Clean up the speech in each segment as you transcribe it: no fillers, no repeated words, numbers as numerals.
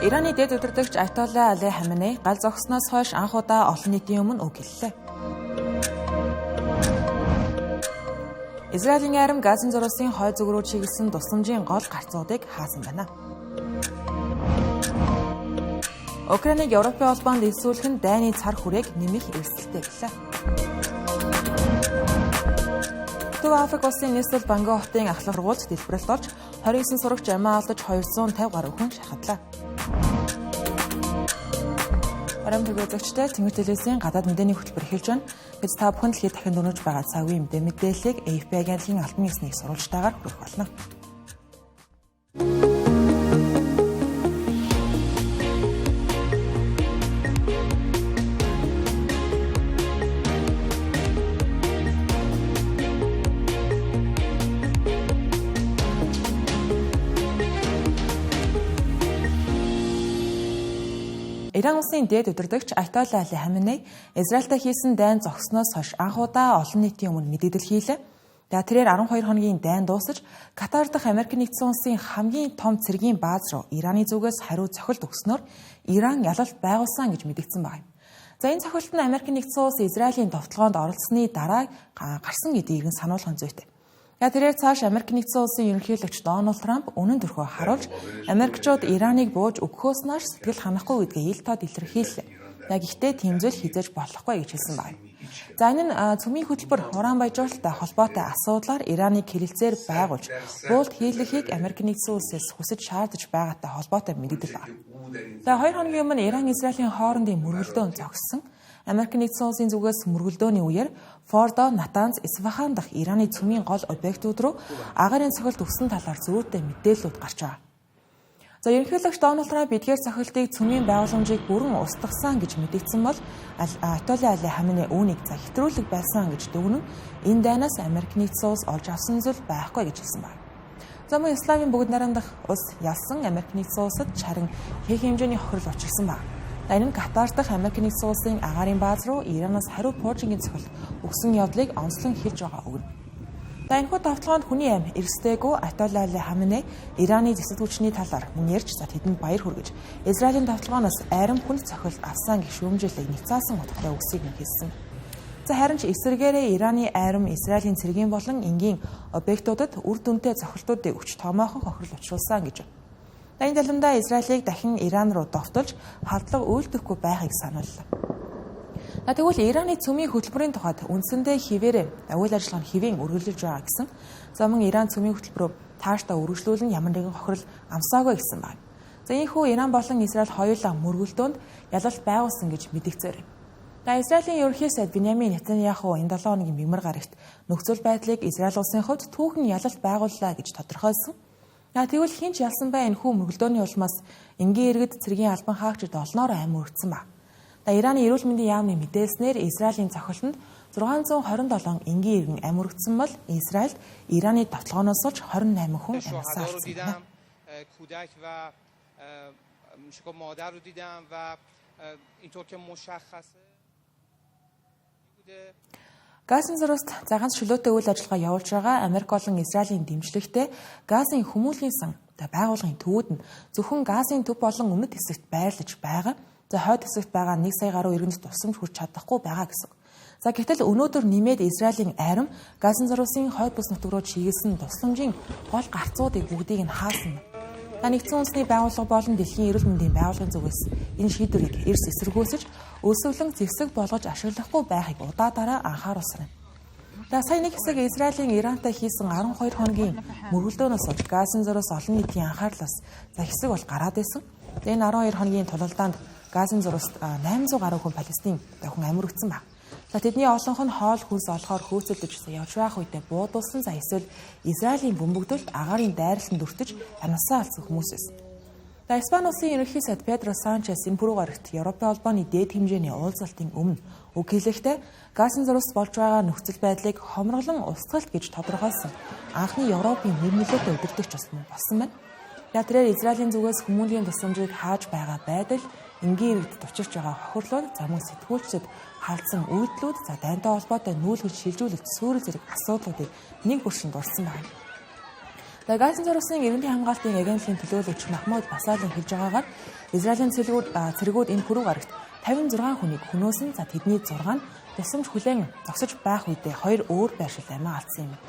Ираны дэд удирдагч Аятолла Али Хаменей гал зогсноос хойш анх удаа олон нийтийн өмнө үг хэллээ. Израилийн арим Газан зуруусын хой зүг рүү чиглэсэн тусламжийн гол гарцуудыг хаасан байна. Украиныг Европын холбоонд элсүүлэх нь дайны цар хүрээг нэмэх эрсдэлтэй гэлээ. Төв Африк улсын нийслэл Банго хотын ахлах сургуульд дэлбэрэлт олж 29 сурагч амиа алдаж 250 гаруй хүн шахатлаа. Барамт үзэгчтэй Тэнгэр телевизийн гадаад мэдээний хөтөлбөр эхэлж байна. Бид та бүхэнд дэлхийд дахин дөрөж байгаа цагийн мэдээллийг AFP агентлагийн албан ёсны сурвалжтайгаар хүргэх болно. Иран улсын дэд удирдагч Аятолла Али Хаменей Израильтай хийсэн дайн зогсноос хойш анх удаа олон нийтийн өмнө мэдээлэл хийлээ. Тэрээр 12 хоногийн дайн дуусаж, Катар дахь Америк нэгдсэн улсын хамгийн том цэргийн бааз руу Ираны зүгээс хариу цохилт өгснөөр Иран ялалт байгуулсан гэж мэдэгдсэн байна. Энэ цохилт нь Америк нэгдсэн улс Израилийн довтлогоонд оролцсны дараа гарсан гэдгийг сануулгын зүйтэй. Тэрээр цааш Америк нэгдсэн улсын ерөнхийлөгч Дональд Трамп үнэн төрхөө харуулж Америкчууд Ираныг бууж өгөхөөс нааш сэтгэл ханахгүй гэдгээ ил тод илэрхийллээ. Гэхдээ тийм зүйл хизээж болохгүй гэж хэлсэн байна. Энэ нь цөмийн хөтөлбөр уран баяжуулалттай холбоотой асуудлаар Ираныг хэлэлцээр байгуулж буулт хийлгэхийг Америк нэгдсэн улсээс хүсэж шаардаж байгаатай холбоотой мэдээлэл байна. 2 хоногийн өмнө Иран Израилийн хоорондын мөргөлдөөн зогссон. Америк нэгдсэн улсын зүгээс мөргөлдөөний үеэр Фордо, Натанз, Исфахан дахь Ираны цөмийн гол объектууд руу агарын цохилт өгсөн талаар зөрүүтэй мэдээллүүд гарч байгаа. Ерөнхийлөгч Дональд Трамп эдгээр цохилтыг цөмийн байгууламжийг бүрэн устгасан гэж мэдэгдсэн бол Аятолла Али Хаменей үүнийг хэтрүүлэг байсан гэж дүгнэн энэ дайнаас Америк нэгдсэн улс олж авсан зүйл байхгүй гэж хэлсэн байна. Мөн Исламын бүгд найрамдах улс ялсан Америк нэгдсэн улсад харин их хэмжээний хохирол учирсан байна. Энэ нь Катар дахь Америк нэгдсэн улсын агаарын бааз руу Иранаас хариу пуужингийн цохилт өгсөн явдлыг онцлон хэлж байгаа өгнө. Энэхүү давталгаанд хүний аим эрсдээгүй Аятолла Али Хаменей Ираны зэсэг хүчний талаар мөн ярьж тэдэнд баяр хүргэж Израилийн давталгаанаас арим хүнд цохилт авсан гэх шүүмжлэлийг нэгцаасан утгатай үгсийг хэлсэн. Харин ч эсвэргээрээ Ираны арим Израилийн цэргийн болон энгийн объектуудад үр дүнтэй цохилтуудыг өч томоохон хохирол учруулсан гэж. Энэ талаандаа Израилийг дахин Иран руу довтолж халдлага үйлдэхгүй байхыг санууллаа. Тэгвэл Ираны цөмийн хөтөлбөрийн тухайд үндсэндээ хിവэрээ үйл ажиллагааны хэвийн үргэлжилж байгаа гэсэн. Мөн Иран цөмийн хөтөлбөрөөр тааштай үргэлжлүүлэн ямар нэгэн хохирол амсаагүй гэсэн байна. Ийхүү Иран болон Израиль хоёулаа мөргөлдөөнд ялалт байгуулсан гэж мэдэгцээр. Израилийн ерөнхий сайд Биньямин Нетаньяху энэ 7 хоногийн бэмэр гарагт нөхцөл байдлыг Израиль улсын хувьд түүхэн ялалт байгууллаа гэж тодорхойлсон. Тэгвэл хинч ялсан бай энэхүү мөргөлдөөний улмаас энгийн иргэд цэргийн албан хаагчид олноор амь өргөцсөн ба. Ираны эрүүл мэндийн яамны мэдээлснээр Израилийн цохилтонд 627 энгийн иргэн амь өргөцсөн бол Израильд Ираны давталгаанаас олж 28 хүн амьсаа алдсан байна. Газан зурууст ганц шөлөөтэй үйл ажиллагаа явуулж байгаа Америк болон Израилийн дэмжлэгтэй газын хүмүүлийн сан байгууллагын төвүүд нь зөвхөн газын төв болон өмнөд хэсэгт байрлаж байгаа. Хойд хэсэгт байгаа 1 сая гаруй иргэнд тусламж хүрч чадахгүй байгаа гэсэн. Гэтэл өнөөдөр нэмээд Израилийн арим Газан зуруусын хойд бүс нутаг руу чиглэсэн тусламжийн гол гарцуудыг бүгдийг нь хаасан. Нэгдсэн улсны байгууллага болон Дэлхийн эрүүл мэндийн байгууллагын зүгээс энэ шийдвэрийг эрс эсэргүүцэж өсвөлэн зэвсэг болгож ашиглахгүй байхыг удаа дараа анхааруулсан. Сая нэг хэсэг Израилийн Ирантай хийсэн 12 хоногийн мөргөлдөөнөөс олж Газан зураас олон нийтийн анхаарлаас хэсэг бол гараад байсан. Энэ 12 хоногийн тулалдаанд Газан зурууст 800 гаруй хүн Палестин хүн амь өргөцсөн байна. Тэдний олонх нь хоол хүнс олохоор хөөцөлдөж явж байх үедээ буудуулсан эсвэл Израилийн бөмбөгдөлд агаарын дайралтанд өртөж амьсаа алдсан хүмүүс байсан. Испани улсын ерөнхий сайд Педро Санчес энэ пүрэв гарагт Европын холбооны дээд хэмжээний уулзалтын өмнө үг хэлэхдээ Газан зурууст болж байгаа нөхцөл байдлыг хомроглон устгалт гэж тодорхойлсон анхны Европын нэрнөлөөтэй удирдагч болсон байна. Тэрээр Израилийн зүгээс хүмүүнлэгийн тусламжийг хааж байгаа байдал энгийн иргэд тучирч байгаа хохирлууд мөн сэтгүүлчдэд халдсан үйлдэлүүд дайнтай холбоотой нүүлгэж шилжүүлэх суурь зэрэг асуудлуудыг нэг бүршин дурсан байна. Газын зурсан иргэдийн хамгаалтын агентлагийн төлөөлөгч Махмуд Басалин хэлж байгаагаар Израилийн цэргүүд энэ пүрэв гарагт 56 хүнийг хөнөөсөн. За тэдний 6 нь тусламж хүлээн зогсож байх үедээ 2 өөр байршил амиа алдсан юм.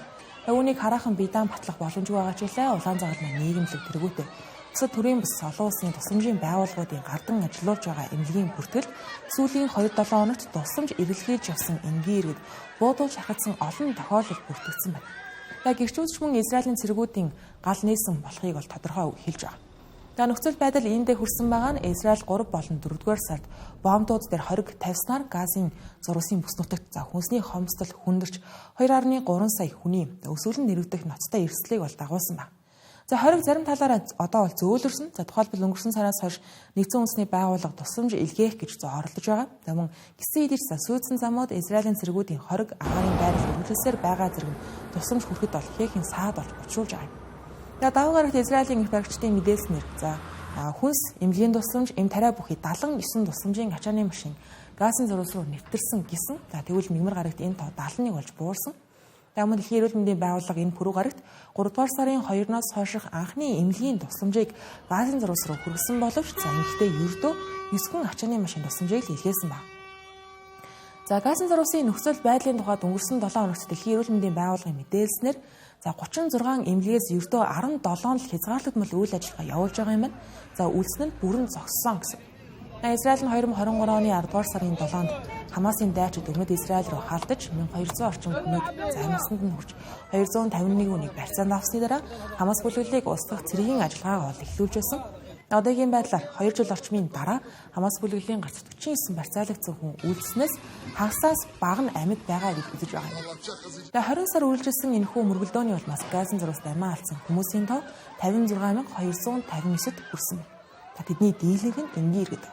Үүнийг хараахан биедан батлах боломжгүй байгаа ч илээ улаан загалмай нийгэмлэг тэргүүтэй бусад төрийн бус олон улсын тусламжийн байгууллагуудын гардан ажиллуулж байгаа эмнэлгийн бүртгэл сүүлийн 2-7 хоногт тусламж эргэлхийлж явсан энгийн иргэд буудуулж харагдсан олон тохиолдол бүртгэгдсэн байна. Гэрчүүцч мөн Израилийн цэргүүдийн гал нээсэн болохыг бол тодорхой хэлж байгаа. Нөхцөл байдал иймдээ хүрсэн байгаа нь Израиль 3 болон 4-р сард бомбдууд дээр хориг тавьснаар Газын зурсан бүс нутагт хүнсний хомсдол хүндэрч 2.3 сая хүний өсвөлн нэрвдэх ноцтой эрсдлийг бол дагуулсан байна. Хориг зарим талаараа одоо бол зөөлрсөн. Тухайлбал өнгөрсөн сараас хойш нэгдсэн үндэсний байгууллага тусламж илгээх гэж оролдож байгаа. Мөн гисэн идэж сүйдсэн замууд Израилийн цэргүүдийн хориг агаарын байрлал үргэлжлүүлсээр байгаа зэрэг тусламж хүрэхэд бол ихээхэн саад болж учруулж байгаа юм. Даваа гарагт Израилийн их баригчдын мэдээлснээр хүнс, эмнэлгийн тусламж, эм тариа бүхий 79 тусламжийн ачааны машин Газын зурвас руу нэвтэрсэн гэсэн. Тэгвэл мигмар гарагт энэ тоо 71 болж буурсан. Мөн дэлхийн эрүүл мэндийн байгууллага энэ пүрэв гарагт 3-р сарын 2-оос хойших анхны эмнэлгийн тусламжийг Газын зурвас руу хүргэсэн боловч эмэгтэй ердөө 9 хүн ачааны машин тусламжийг илгээсэн байна. Газын зурвасын нөхцөл байдлын тухайд өнгөрсөн 7 хоногт дэлхийн эрүүл мэндийн байгууллагын мэдээлснээр 36 эмнэлгээс ердөө 17 л хязгаарлагдмал үйл ажиллагаа явуулж байгаа юм байна. Үйлснэл бүрэн зогссон гэсэн. Израиль нь 2023 оны 10-р сарын 7-нд Хамасын дайчид өмнөд Израиль руу хаалтаж 1200 орчим хүнийг займсанд нь хүрч 251 хүнийг барьцаанд авсны дараа Хамас бүлэглэлийг устгах цэргийн ажиллагаагаа эхлүүлж байсан. Одоогийн байдлаар 2 жил орчмын дараа Хамас бүлэглэлийн гарт 49 барьцаалагдсан хүн үлдснээс хагасаас бага нь амьд байгаа гэж үзэж байгаа юм. 20 сар үргэлжилсэн энэхүү мөргөлдөөний улмаас Газын зурваст амиа алдсан хүмүүсийн тоо 56259-д хүрсэн. Тэдний дийлэнх нь энгийн иргэд.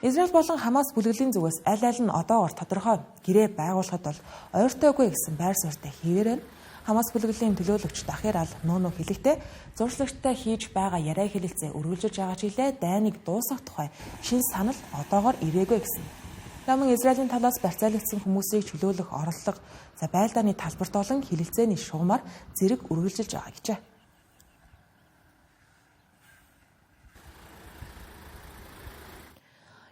Израиль болон Хамас бүлэглэлийн зүгээс аль аль нь одоогоор тодорхой гэрээ байгуулахад бол ойртойгүй гэсэн байр суурьтай хэвээрэн Хамас бүлэглэлийн төлөөлөгч Дахир Ал-Нуну хэлэхдээ зуршлагчтай хийж байгаа яриа хэлэлцээ үргэлжлэж байгаа ч илээ дайныг дуусгах тухай шин санал одоогоор ирээгүй гэсэн. Мөн Израилийн талаас барьцаалагдсан хүмүүсийг чөлөөлөх орлого байлдааны талбарт болон хэлэлцээний шугамар зэрэг үргэлжилж байгаа гэжээ.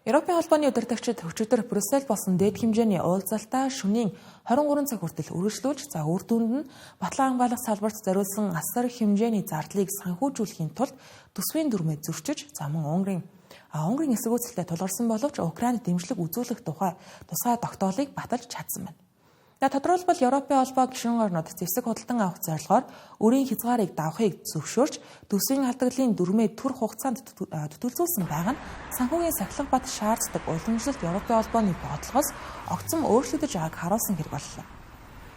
Европын холбооны удирдагчид өчигдөр Брюссель болсон дээд хэмжээний уулзалтаа шөнийн 23 цаг хүртэл үргэлжлүүлж, үр дүнд нь батлан хамгаалах салбарт зориулсан асар хэмжээний зардлыг санхүүжүүлэхийн тулд төсвийн дүрмээ зөрчиж, мөн Унгарын эсэргүүцэлтэй тулгарсан боловч Украинд дэмжлэг үзүүлэх тухай тогтоолыг баталж чадсан байна. Тодорхойлбол Европын холбоо гишүүн орнууд зэвсэг худалдан авах зорилгоор өрийн хязгаарыг давахыг зөвшөөрч төсвийн алдагдлын дүрмээ түр хугацаанд төтөлзүүлсэн байгаа нь санхүүгийн сахилга бат шаарддаг уламжлалт Европын холбооны бодлогоос огцом өөрчлөгдөж байгааг харуулсан хэрэг боллоо.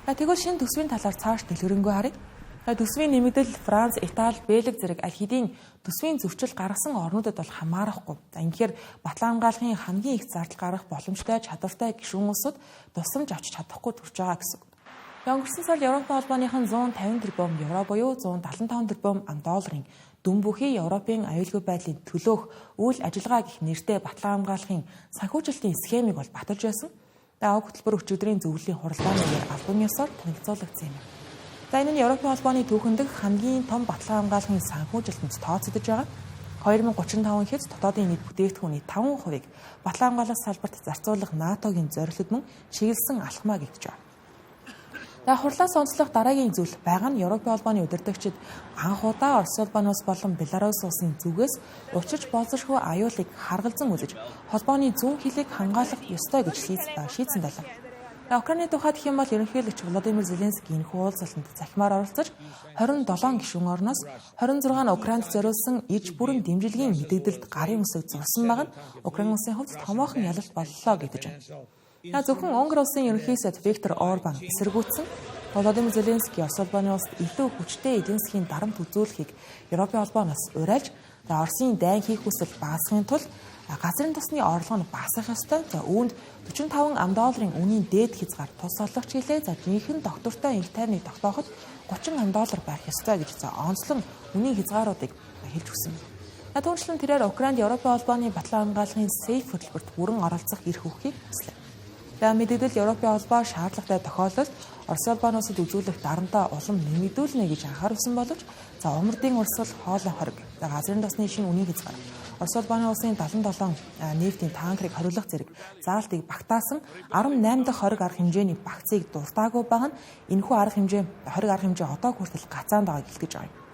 Тэгвэл шинэ төсвийн талаар цааш дэлгэрэнгүй харъя. Төсвийн нэмэгдэл Франц, Итали, Бельги зэрэг аль хэдийн төсвийн зөрчил гаргасан орнуудад бол хамаарахгүй. Тэгэхээр батлан хамгаалахын хамгийн их зардал гаргах боломжтой чадвартай гишүүн улсууд тусламж авч чадахгүй төрж байгаа гэсэн. Өнгөрсөн сард Европын холбооныхон 150 тэрбум евро буюу 175 тэрбум $, дүн бүхий Европын аюулгүй байдлын төлөөх үйл ажиллагаа гэх нэртэй батлан хамгаалахын санхүүжилтийн схемийг бол баталж байсан. Хөтөлбөр өчигдрийн зөвлөлийн хуралдаанаар албан ёсоор танилцуулагдсан юм. Энэ нь Европын холбооны түүхэндх хамгийн том батлан хамгаалахын санхүүжилтэнд тооцогдож байгаа. 2035 хэд дотоодын нийт бүтээгдэхүүний 5%-ийг батлан хамгаалах салбарт зарцуулах НАТОгийн зорилгод мөн чиглэсэн алхмаа гэгдэж байгаа. Хурлаас онцлох дараагийн зүйл байгаа нь Европын холбооны удирдагчид анх удаа Орос улбаноос болон Беларусь улсын зүгээс учирч болзошгүй аюулыг харгалзан үзэж холбооны зүүн хилийг хамгаалах ёстой гэж шийдсэн байлаа. Украины тухайд гэх юм бол ерөнхийлөгч Володимир Зеленский энэхүү уулзалтанд захимаар оролцож 27 гишүүн орноос 26 нь Украинд зориулсан иж бүрэн дэмжлэгийн мэдээлэлд гарын үсэг зурсан байгаа нь Украин улсын хувьд томоохон ялалт боллоо гэж байна. Зөвхөн Унгар улсын ерөнхий сайд Виктор Орбан эсэргүүцсэн Володимир Зеленский Орос улбаны улсад илүү хүчтэй эдийн засгийн дарамт үзүүлэхийг Европын холбооноос уриалж, Оросын дайн хийх хүсэл багасгахын тулд газрын тосны орлого нь багасгах ёстой. Үүнд $45 үнийн дээд хязгаар тус олгох чиглэлээ жинхэнэ доктортой инх тайвныг тогтооход $30 байх ёстой гэж онцлон үнийн хязгааруудыг хэлж өгсөн. Түүнчлэн тэрээр Украинд Европын холбооны батлан хамгаалахын сейф хөтөлбөрт бүрэн оролцох эрх өгөхийг хүслээ. Мэдээлэл Европын холбоо шаардлагатай тохиолдолд Орос улбаны улсад үзүүлэх дарамтаа улам нэмэгдүүлнэ гэж анхааруулсан боловч умардын урсгал, хоолой хориг, газрын тосны шинэ үнийн хязгаар, Орос улбаны улсын 77 нефтийн танкерыг хориглох зэрэг заалтыг багтаасан 18 дахь хориг арга хэмжээний багцыг дуртаагүй байгаа нь энэхүү хориг арга хэмжээ одоо хүртэл гацаанд байгааг илтгэж байгаа юм.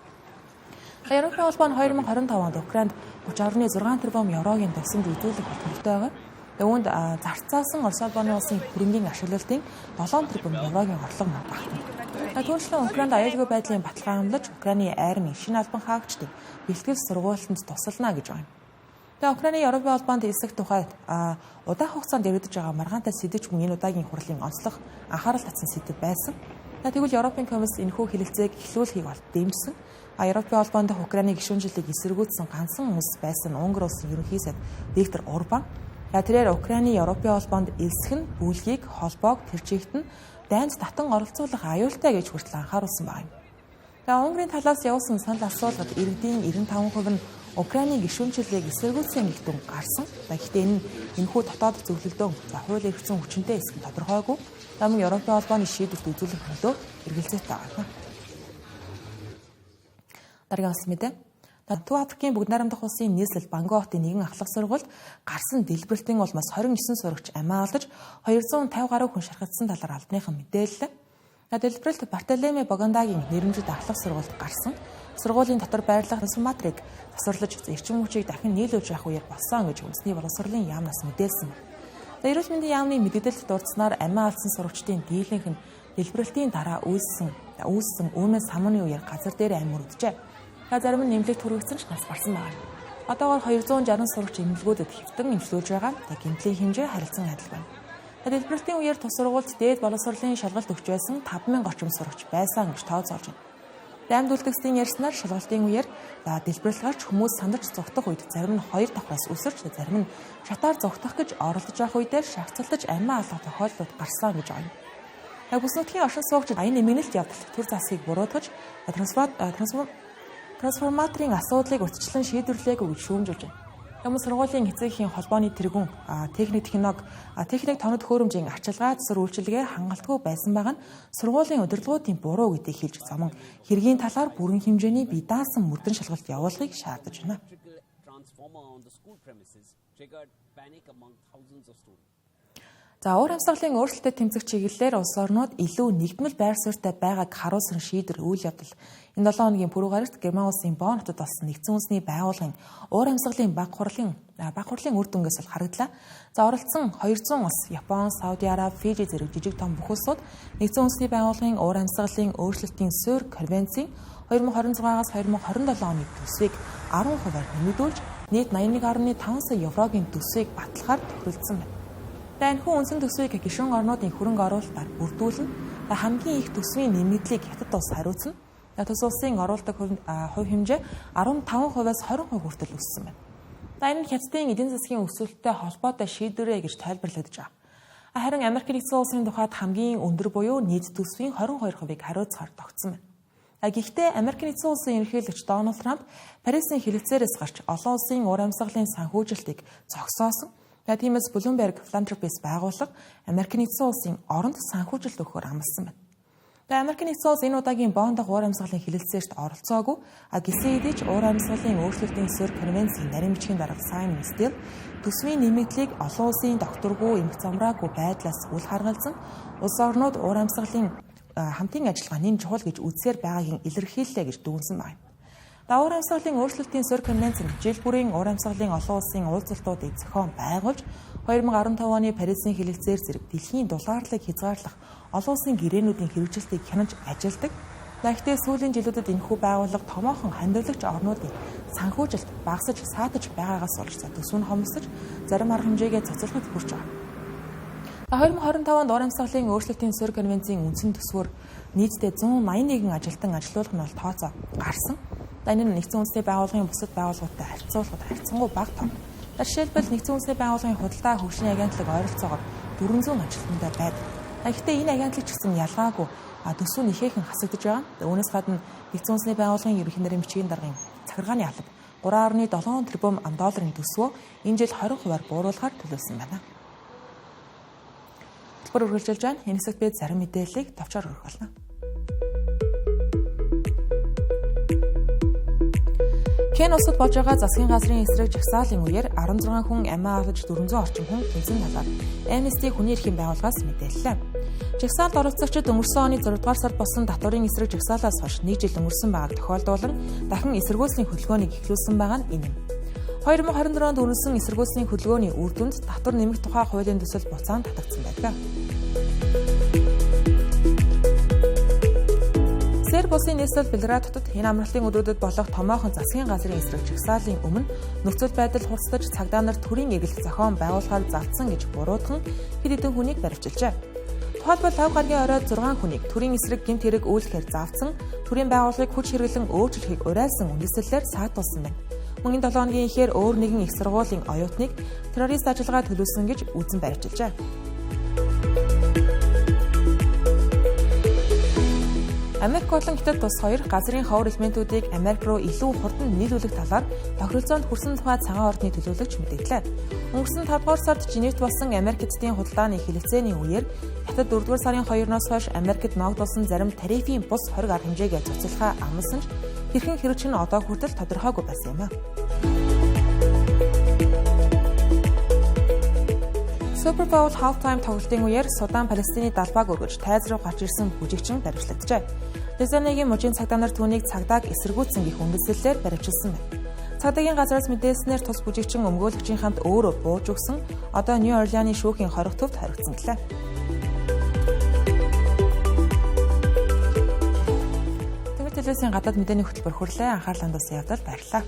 Европын холбоо нь 2025 онд Украинд 30.6 тэрбум еврогийн тусламж үзүүлэх боломжтой байгаа. Үүнд зарцаасан Орос улбаны улсын хөрөнгийн ашиглалтын 7 тэрбум еврогийн орлого багтана. Түүнчлэн Украинд аюулгүй байдлын баталгаа амлаж Украины армийн шинэ албан хаагчдын бэлтгэл сургуультанд тусална гэж байна. Украины Европын холбоонд эсэх тухай удаан хугацаанд яригдж байгаа маргаантай сэдвч мөн энэ удаагийн хурлын онцлог анхаарал татсан сэдв байсан. Тэгвэл Европын комисс энэхүү хэлэлцээг эхлүүлэхийг бол дэмжсэн. Европын холбоонд Украины гишүүнчлэлийг эсэргүүцсэн ганцхан хүмүүс байсан Унгар улсын ерөнхий сайд Виктор Орбан. Тэрээр Украины Европын холбоонд элсэх нь бүлгийг, холбоог тэр чигт нь дайнд татан оролцуулах аюултай гэж хүртэл анхааруулсан байна. Унгарын талаас явуулсан санал асуулгад иргэдийн 95% нь Украины гишүүнчлэлийг эсэргүүцсэн гэгдэн гарсан. Гэхдээ энэхүү дотоод зөвлөлдөө хууль эрхцэн хүчинтэй эсэх нь тодорхойгүй. Мөн Европын холбооны шийдвэрт үзүүлэх нөлөө эргэлзээтэй байна. Дараагийн бас мэдээ. Төв Африкийн бүгд найрамдах улсын нийслэл Бангкоктын нэгэн ахлах сургуульд гарсан дэлбэрэлтийн улмаас 29 сурагч амиа алдаж 250 гаруй хүн шархагдсан талаар албаныхан мэдээллээ. Дэлбэрэлт Бартоломе Богандагийн нэрмжит ахлах сургуульд гарсан. Сургуулийн дотор байрлах трансформаторыг тасварлаж эрчим хүчийг дахин нийлүүлж явах үеэр болсон гэж үндэсний боловсролын яамнаас мэдээлсэн. Эрүүл мэндийн яамны мэдээлэлд дурдсанаар амиа алдсан сурагчдын дийлэнх нь дэлбэрэлтийн дараа үүссэн үүмээс самууны үеэр газар дээр амир үджээ. Зарим нь нэмлэг түргэгдсэн ч нас барсан байна. Одоогоор 260 сурагч эмнэлгүүдэд хэвтэн эмчилүүлж байгаа. Гэмтлийн хэмжээ харилцан адил байна. Дэлбэрэлтийн үеэр тус сургуульд дээд боловсролын шалгалт өгч байсан 5000 орчим сурагч байсан гэж тооцоолж байна. Амьд үлдгэсийн ярьснаар шалгалтын үеэр дэлбэрэлт гарч хүмүүс сандарч зогтох үед зарим нь 2 давхраас өсөрч зарим нь шатаар зогтох гэж оролдож байх үедээ шагцалтаж амиа алдах тохиолдлууд гарсан гэж байна. Бүс нутгийн оршин суугчид аян нэмэгдэлт явдал төр засгийг буруутгаж трансформаторын асуудлыг урьдчилан шийдвэрлэегүй гэж шүүмжилж байна. Сургуулийн эцэгхийн холбооны тэргүүн техник тоног төхөөрөмжийн арчилгаа засвар үйлчилгээ хангалтгүй байсан байгаа нь сургуулийн удирдлагуудын буруу гэдгийг хэлж замун хэргийн талаар бүрэн хэмжээний бие даасан мөрдөн шалгалт явуулахыг шаардаж байна. Уур амьсгалын өөрчлөлтөд тэмцэх чиглэлээр улс орнууд илүү нэгдмэл байр суурьтай байгааг харуулсан шийдвэр үйл явдал. Энэ 7 хоногийн пүрэв гарагт Герман улсын Бонн хотод болсон нэгдсэн үндэсний байгууллагын уур амьсгалын баг хурлын үр дүнгээс бол харагдлаа. Оролцсон 200 улс, Япон, Сауди Араби, Фижи зэрэг жижиг том бүх улсууд нэгдсэн үндэсний байгууллагын уур амьсгалын өөрчлөлтийн суурь конвенцийн 2026-аас 2027 оны төсвийг 10%-аар нэмэгдүүлж нийт 81.5 сая еврогийн төсвийг батлахаар тохиролцсон байна. Энэхүү үндсэн төсвийг гишүүн орнуудын хөрөнгө оруулалтаар бүрдүүлнэ. Хамгийн их төсвийн нэмэгдлийг Хятад улс хариуцна. Тус улсын оруулалтын хувь хэмжээ 15%-аас 20% хүртэл өссөн байна. Энэ нь Хятадын эдийн засгийн өсөлттэй холбоотой шийдвэрээ гэж тайлбарлагдж байгаа. Харин Америк нэгдсэн улсын тухайд хамгийн өндөр буюу нийт төсвийн 22%-ийг хариуцахаар тогтсон байна. Гэхдээ Америк нэгдсэн улсын ерөнхийлөгч Дональд Трамп Парисын хэлэлцээрээс гарч олон улсын уур амьсгалын санхүүжилтийг зогсоосон. Тиймээс Bloomberg Philanthropies байгууллага Америк нэгдсэн улсын оронд санхүүжилт өгөхөөр амласан байна. Америк нэгдсэн улс энэ удаагийн Бонн дахь уур амьсгалын хэлэлцээрт оролцоогүй. Гэсэн хэдий ч уур амьсгалын өөрчлөлтийн суурь конвенцийн нарийн бичгийн дарга Simon Still төсвийн нэмэгдлийг олон улсын докторгүй эмх замраагүй байдлаас үл харгалзан улс орнууд уур амьсгалын хамтын ажиллагаа нэм чухал гэж үзсээр байгаагийн илэрхийллээ гэж дүгнсэн байна. Уур амьсгалын өөрчлөлтийн суурь конвенц нь жил бүрийн уур амьсгалын олон улсын уулзалтуудыг зохион байгуулж 2015 оны Парисын хэлэлцээр зэрэг дэлхийн дулаарлыг хязгаарлах олон улсын гэрээнүүдийн хэрэгжилтийг хянаж ажилдаг. Гэхдээ сүүлийн жилүүдэд энэхүү байгууллага томоохон хандивлагч орнуудын санхүүжилт багасж саатаж байгаагаас болж төсөв нь хомсдож зарим арга хэмжээгээ цоцолоход хүрч байгаа. 2025 онд уур амьсгалын өөрчлөлтийн суурь конвенцийн үндсэн төсвөөр нийтдээ 181 ажилтан ажилуулах нь бол тооцоо гарсан. Энэ нь нэгдсэн үндэсний байгууллагын бусад байгууллагуудтай харьцуулахад харьцангуй бага том. Жишээлбэл нэгдсэн үндэсний байгууллагын худалдаа хөгжлийн агентлаг ойролцоогоор 400 ажилтнтай байдаг. Гэхдээ энэ агентлаг ч гэсэн ялгаагүй төсөв нь ихээхэн хасагдж байгаа. Үүнээс гадна нэгдсэн үндэсний байгууллагын ерөнхий нарийн бичгийн даргын захиргааны алба 3.7 тэрбум долларын төсвөө энэ жил 20%-аар бууруулахаар төлөвлөсөн байна. хөтөлбөр үргэлжилж байна. Энэ хэсэгт бид зарим мэдээллийг товчоор өргөх болно. Кен улсад болж байгаа засгийн газрын эсрэг жагсаалын үеэр 16 хүн амиа олж 400 орчим хүн тэнцэн талаар Amnesty хүний эрхийн байгууллагаас мэдээллээ. Жагсаалд оролцогчид өнгөрсөн оны 6 дугаар сард болсон татварын эсрэг жагсаалаас хойш 1 жил өнгөрсөн байгааг тохиолдуулан дахин эсэргүүцлийн хөдөлгөөнийг эхлүүлсэн байгаа нь энэ юм. 2024 онд үнэлсэн эсэргүүцлийн хөдөлгөөний үр дүнд татвар нэмэх тухай хуулийн төсөл буцаан татагдсан байдаг. Серб улсын нийслэл Белград хотод энэ амралтын өдрүүдэд болох томоохон засгийн газрын эсрэг жагсаалын өмнө нөхцөл байдал хурцдаж цагдаа нарт төрийн эргэлт зохион байгуулахаар залтсан гэж буруутган хэд хэдэн хүнийг баривчилжээ. Тухайлбал 5 гаругийн оройд 6 хүнийг төрийн эсрэг гэмт хэрэг үйлдэхээр заавцсан, төрийн байгууллагыг хүч хэрэглэн өөрчлөхийг уриалсан үндэслэлээр саатуулсан байна. Мөн 7 хоногийн ихээр өөр нэгэн их сургуулийн оюутныг террорист ажиллагаа төлөвлөсөн гэж үзэн баривчилжээ. Америк болон Хятад тус хоёр газрын ховор элементүүдийг Америк руу илүү хурдан нийлүүлэх талаар тохиролцоонд хүрсэн тухай цагаан ордны төлөөлөгч мэдээллээ. Өнгөрсөн 5 дугаар сард Женевт болсон Америк Хятадын худалдааны хэлэлцээний үеэр Хятад 4 дугаар сарын 2-оос хойш Америкт ногдуулсан зарим тарифын бус хориг арга хэмжээгээ цуцлахаа амласан ч хэрхэн хэрэгжих нь одоо хүртэл тодорхойгүй байсан юм а. Super Bowl halftime тоглолтын үеэр Судан Палестины далбааг өргөж тайз руу гарч ирсэн бүжигчин баривчлагджээ. Лизаныгийн мужийн цагдаа нар түүнийг цагдааг эсэргүүцсэн гэх үндэслэлээр баривчилсан байна. Цагдаагийн газраас мэдээлснээр тус бүжигчин өмгөөлөгчийн хамт өөрөө бууж өгсөн. Одоо Нью Орлеаны шүүхийн хорих төвд хоригдсон гэлээ. Телевизийн гадаад мэдээний хөтөлбөр хүрлээ. Анхаарлаа хандуулсан явдал баярлалаа.